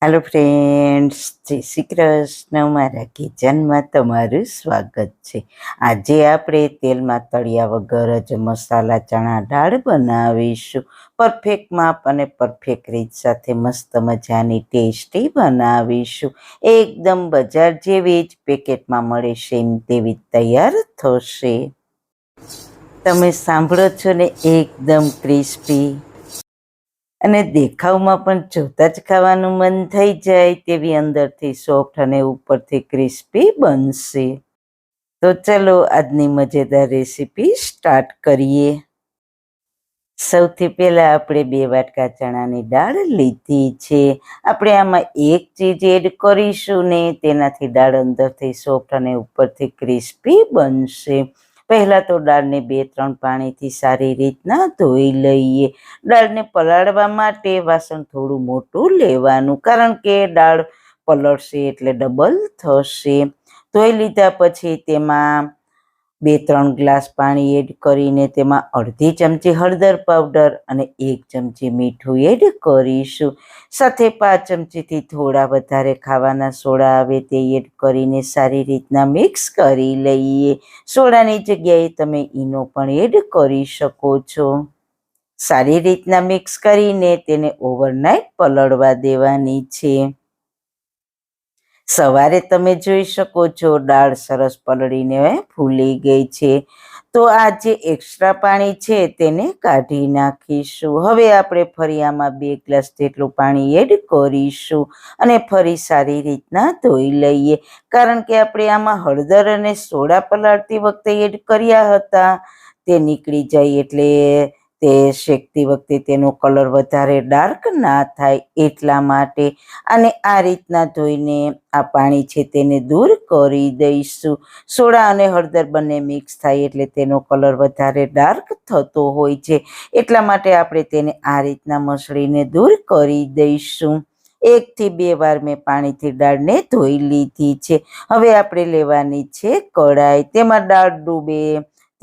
Hello friends, જય શ્રી કૃષ્ણ. મારા કિચનમાં તમારું સ્વાગત છે. આજે આપણે તેલમાં તળ્યા વગર જ મસાલા ચણા દાળ બનાવીશું. પરફેક્ટ માપ અને પરફેક્ટ રીત સાથે મસ્ત મજાની ટેસ્ટી બનાવીશું. એકદમ બજાર જેવી જ પેકેટમાં મળે છે એમ તેવી તૈયાર થશે. તમે સાંભળો છો ને, એકદમ ક્રિસ્પી અને દેખાવમાં પણ જોતા જ ખાવાનું મન થઈ જાય તેવી અંદરથી સોફ્ટ અને ઉપરથી ક્રિસ્પી બનશે. તો ચલો આજની મજેદાર રેસીપી સ્ટાર્ટ કરીએ. સૌથી પહેલાં આપણે 2 વાટકા ચણાની દાળ લીધી છે. આપણે આમાં એક ચીજ એડ કરીશું ને તેનાથી દાળ અંદરથી સોફ્ટ અને ઉપરથી ક્રિસ્પી બનશે. પહેલાં તો દાળને 2-3 પાણીથી સારી રીતના ધોઈ લઈએ. દાળને પલાળવા માટે વાસણ થોડું મોટું લેવાનું, કારણ કે દાળ પલળશે એટલે ડબલ થશે. ધોઈ લીધા પછી તેમાં 2-3 ગ્લાસ પાણી એડ કરીને તેમાં અડધી ચમચી હળદર પાવડર અને 1 ચમચી મીઠું એડ કરીશું. સાથે 5 ચમચીથી થોડા વધારે ખાવાના સોડા આવે તે એડ કરીને સારી રીતના મિક્સ કરી લઈએ. સોડાની જગ્યાએ તમે ઈનો પણ એડ કરી શકો છો. સારી રીતના મિક્સ કરીને તેને ઓવરનાઇટ પલળવા દેવાની છે. સવારે તમે જોઈ શકો છો દાળ સરસ પલળીને ફૂલી ગઈ છે. તો આ જે એક્સ્ટ્રા પાણી છે તેને કાઢી નાખીશું. હવે આપણે ફરી આમાં 2 ગ્લાસ જેટલું પાણી એડ કરીશું અને ફરી સારી રીતના ધોઈ લઈએ. કારણ કે આપણે આમાં હળદર અને સોડા પલાળતી વખતે એડ કર્યા હતા, તે નીકળી જાય એટલે તે શેકતી વખતે તેનો કલર વધારે ડાર્ક ના થાય, એટલા માટે આને આ રીતના ધોઈને આ પાણી છે તેને દૂર કરી દઈશું. સોડા અને હળદર બંને મિક્સ થાય એટલે તેનો કલર વધારે ડાર્ક થતો હોય છે, એટલા માટે આપણે તેને આ રીતના મસળીને દૂર કરી દઈશું. 1 થી 2 વાર મેં પાણીથી દાળને ધોઈ લીધી છે. હવે આપણે લેવાની છે કઢાઈ. તેમાં દાળ ડૂબે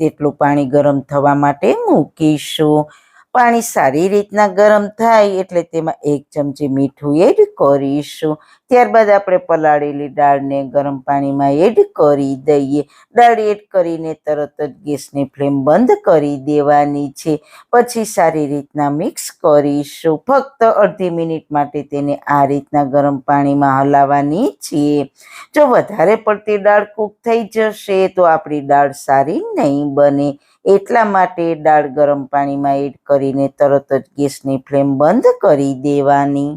તેટલું પાણી ગરમ થવા માટે મૂકીશું. પાણી સારી રીતના ગરમ થાય એટલે તેમાં 1 ચમચી મીઠું એડ કરીશું. ત્યારબાદ આપણે પલાળેલી દાળને ગરમ પાણીમાં એડ કરી દઈએ. દાળ એડ કરીને તરત જ ગેસની ફ્લેમ બંધ કરી દેવાની છે. પછી સારી રીતના મિક્સ કરીશું. ફક્ત અડધી મિનિટ માટે તેને આ રીતના ગરમ પાણીમાં હલાવવાની છે. જો વધારે પડતી દાળ કૂક થઈ જશે તો આપણી દાળ સારી નહીં બને, એટલા માટે દાળ ગરમ પાણીમાં એડ કરીને તરત જ ગેસની ફ્લેમ બંધ કરી દેવાની.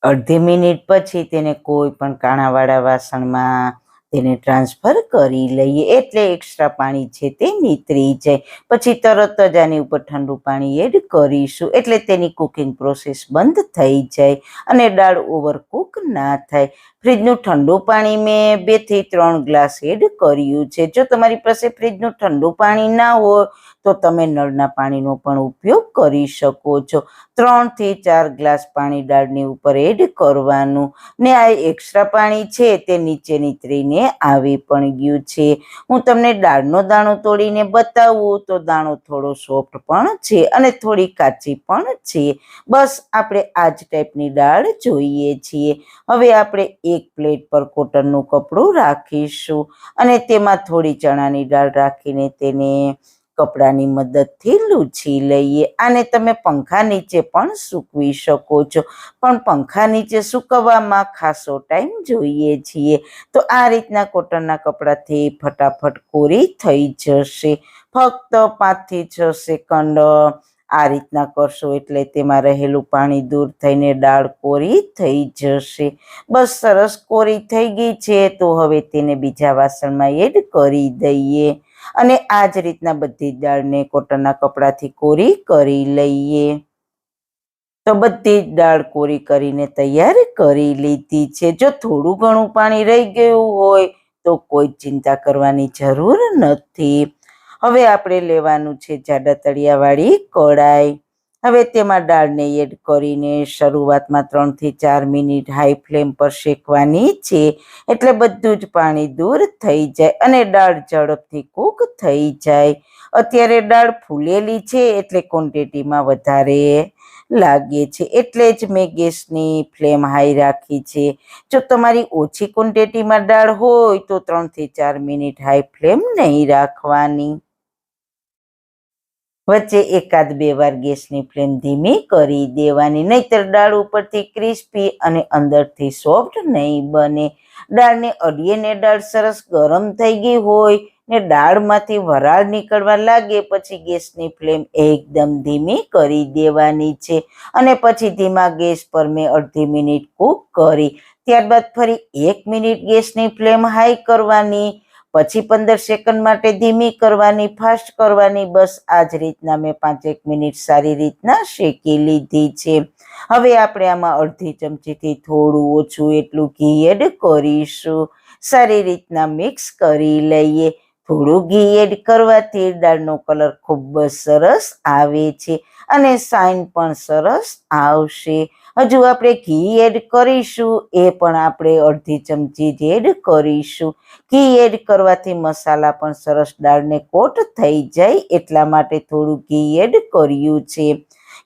અડધી મિનિટ પછી તેને કોઈ પણ કાણાવાળા વાસણમાં તેને ટ્રાન્સફર કરી લઈએ, એટલે એક્સ્ટ્રા પાણી છે તે નીતરી જાય. પછી તરત જ આની ઉપર ઠંડુ પાણી એડ કરીશું, એટલે તેની કુકિંગ પ્રોસેસ બંધ થઈ જાય અને દાળ ઓવરકુક ના થાય. ફ્રીજનું ઠંડુ પાણી મેં 2 થી 3 ગ્લાસ એડ કર્યું છે. જો તમારી પાસે ફ્રીજનું ઠંડુ પાણી ના હોય તો તમે નળના પાણીનો પણ ઉપયોગ કરી શકો છો. 3 થી 4 ગ્લાસ પાણી દાળની ઉપર એડ કરવાનું ને આ એક્સ્ટ્રા પાણી છે તે નીચે નીતરીને આવી પણ ગયું છે. હું તમને દાળનો દાણો તોડીને બતાવું તો દાણો થોડો સોફ્ટ પણ છે અને થોડી કાચી પણ છે. બસ આપણે આ જ ટાઈપની દાળ જોઈએ છીએ. હવે આપણે એક પ્લેટ પર કોટનનું કપડું રાખીશું અને તેમાં થોડી ચણાની દાળ રાખીને તેને કપડાની મદદથી લૂછી લઈએ. આને તમે પંખા નીચે પણ સૂકવી શકો છો, પણ પંખા નીચે સૂકવવામાં ખાસો ટાઈમ જોઈએ છીએ. તો આ રીતના કોટનના કપડાથી ફટાફટ કોરી થઈ જશે. ફક્ત 5 થી 6 સેકન્ડ આ રીતના કરશો એટલે તેમાં રહેલું પાણી દૂર થઈને દાળ કોરી થઈ જશે. બસ સરસ કોરી થઈ ગઈ છે. તો હવે તેને બીજા વાસણમાં એડ કરી દઈએ અને આ જ રીતના બધી દાળને કોટનના કપડાથી કોરી કરી લઈએ. તો બધી જ દાળ કોરી કરીને તૈયાર કરી લીધી છે. જો થોડું ઘણું પાણી રહી ગયું હોય તો કોઈ ચિંતા કરવાની જરૂર નથી. હવે આપણે લેવાનું છે જાડા તળિયાવાળી કઢાઈ. હવે તેમાં દાળને એડ કરીને શરૂઆતમાં 3 થી 4 મિનિટ હાઈ ફ્લેમ પર શેકવાની છે, એટલે બધું જ પાણી દૂર થઈ જાય અને દાળ ઝડપથી કૂક થઈ જાય. અત્યારે દાળ ફૂલેલી છે એટલે ક્વોન્ટિટીમાં વધારે લાગે છે, એટલે જ મેં ગેસની ફ્લેમ હાઈ રાખી છે. જો તમારી ઓછી ક્વોન્ટિટીમાં દાળ હોય તો 3 થી 4 મિનિટ હાઈ ફ્લેમ નહીં રાખવાની. વચ્ચે એકાદ બે વાર ગેસની ફ્લેમ ધીમી કરી દેવાની, નહીતર દાળ ઉપરથી ક્રિસ્પી અને અંદરથી સોફ્ટ નહીં બને. દાળને અડીએ ને દાળ સરસ ગરમ થઈ ગઈ હોય ને દાળમાંથી વરાળ નીકળવા લાગે પછી ગેસની ફ્લેમ એકદમ ધીમી કરી દેવાની છે અને પછી ધીમા ગેસ પર મેં અડધી મિનિટ કૂક કરી. ત્યારબાદ ફરી 1 મિનિટ ગેસની ફ્લેમ હાઈ કરવાની, પછી 15 સેકન્ડ માટે ધીમી કરવાની, ફાસ્ટ કરવાની. બસ આ જ રીતના મેં 5-1 મિનિટ સારી રીતના શેકી લીધી છે. હવે આપણે આમાં અડધી ચમચીથી થોડું ઓછું એટલું ઘી એડ કરીશું. સારી રીતના મિક્સ કરી લઈએ. થોડું ઘી એડ કરવાથી દાળનો કલર ખૂબ જ સરસ આવે છે અને શાઇન પણ સરસ આવશે. હજુ આપણે ઘી એડ કરીશું, એ પણ આપણે અડધી ચમચી જ એડ કરીશું. ઘી એડ કરવાથી મસાલા પણ સરસ દાળને કોટ થઈ જાય, એટલા માટે થોડું ઘી એડ કર્યું છે.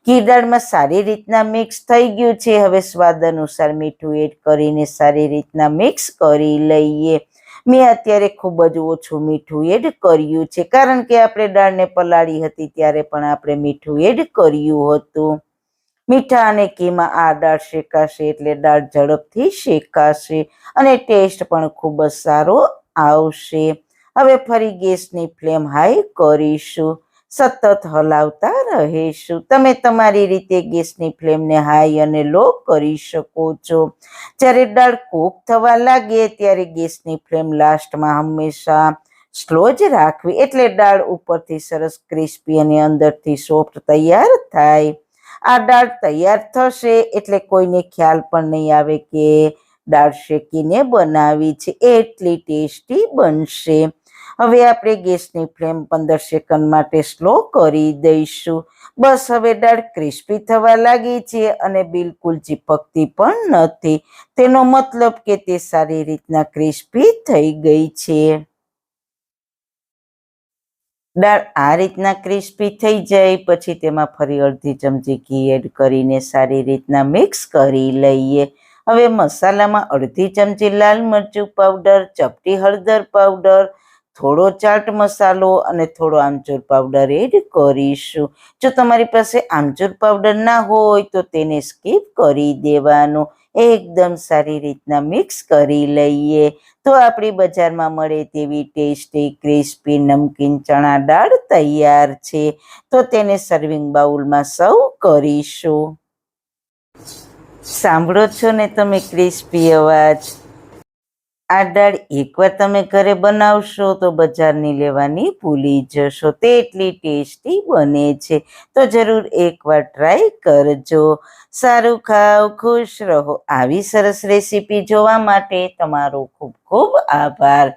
ઘી દાળમાં સારી રીતના મિક્સ થઈ ગયું છે. હવે સ્વાદ અનુસાર મીઠું એડ કરીને સારી રીતના મિક્સ કરી લઈએ. મેં અત્યારે ખૂબ જ ઓછું મીઠું એડ કર્યું છે, કારણ કે આપણે દાળને પલાળી હતી ત્યારે પણ આપણે મીઠું એડ કર્યું હતું. મીઠા અને ઘીમાં આ દાળ શેકાશે એટલે દાળ ઝડપથી શેકાશે અને ટેસ્ટ પણ ખૂબ જ સારો આવશે. હવે ફરી ગેસની ફ્લેમ હાઈ કરીશું, સતત હલાવતા રહીશું. તમે તમારી રીતે ગેસની ફ્લેમને હાઈ અને લો કરી શકો છો. જ્યારે દાળ કૂક થવા લાગે ત્યારે ગેસની ફ્લેમ લાસ્ટમાં હંમેશા સ્લો જ રાખવી, એટલે દાળ ઉપરથી સરસ ક્રિસ્પી અને અંદરથી સોફ્ટ તૈયાર થાય. આ દાળ તૈયાર થશે એટલે કોઈને ખ્યાલ પણ નહીં આવે કે દાળ શેકીને બનાવી છે, એટલી ટેસ્ટી બનશે. હવે આપણે ગેસની ફ્લેમ 15 સેકન્ડ માટે સ્લો કરી દઈશું. બસ હવે દાળ ક્રિસ્પી થવા લાગી છે અને બિલકુલ ચીપકતી પણ નથી. તેનો મતલબ કે તે સારી રીતના ક્રિસ્પી થઈ ગઈ છે. દાળ આ રીતના ક્રિસ્પી થઈ જાય પછી તેમાં ફરી અડધી ચમચી ઘી એડ કરીને સારી રીતના મિક્સ કરી લઈએ. હવે મસાલામાં અડધી ચમચી લાલ મરચું પાવડર, ચપટી હળદર પાવડર, થોડો ચાટ મસાલો અને થોડો આમચૂર પાવડર એડ કરીશું. જો તમારી પાસે આમચૂર પાવડર ના હોય તો તેને સ્કીપ કરી દેવાનું. એકદમ સારી રીતના મિક્સ કરી લઈએ તો આપણી બજારમાં મળે તેવી ટેસ્ટી ક્રિસ્પી નમકીન ચણા દાળ તૈયાર છે. તો તેને સર્વિંગ બાઉલમાં સર્વ કરીશું. સાંભળો છો ને તમે ક્રિસ્પી અવાજ? આ દાળ એકવાર તમે ઘરે બનાવશો તો બજારની લેવાની ભૂલી જશો, તેટલી ટેસ્ટી બને છે. તો જરૂર એકવાર ટ્રાય કરજો. સારું ખાઓ, ખુશ રહો. આવી સરસ રેસીપી જોવા માટે તમારો ખૂબ ખૂબ આભાર.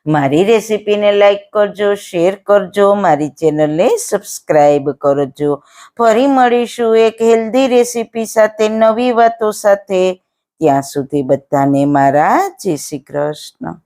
મારી રેસીપીને લાઈક કરજો, શેર કરજો, મારી ચેનલને સબસ્ક્રાઈબ કરજો. ફરી મળીશું એક હેલ્ધી રેસીપી સાથે, નવી વાતો સાથે. ત્યાં સુધી બધાને મારા જય શ્રી કૃષ્ણ.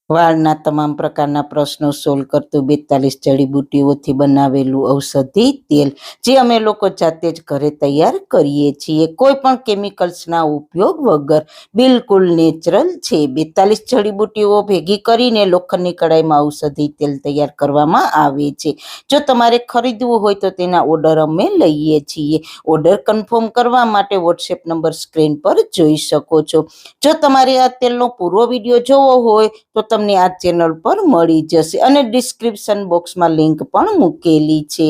વાળના તમામ પ્રકારના પ્રશ્નો સોલ્વ કરતું 42 જડીબુટ્ટીઓથી બનાવેલું ઔષધિ તેલ, જે અમે લોકો જાતે જ ઘરે તૈયાર કરીએ છીએ, કોઈ પણ કેમિકલ્સના ઉપયોગ વગર, બિલકુલ નેચરલ છે. 42 જડીબુટ્ટીઓ ભેગી કરીને લોખંડની કડાઈમાં ઔષધિ તેલ તૈયાર કરવામાં આવે છે. જો તમારે ખરીદવું હોય તો તેના ઓર્ડર અમે લઈએ છીએ. ઓર્ડર કન્ફર્મ કરવા માટે વોટ્સએપ નંબર સ્ક્રીન પર જોઈ શકો છો. જો તમારે આ તેલનો પૂરો વિડીયો જોવો હોય તો તમને આ ચેનલ પર મળી જશે અને ડિસ્ક્રિપ્શન બોક્સમાં લિંક પણ મૂકેલી છે.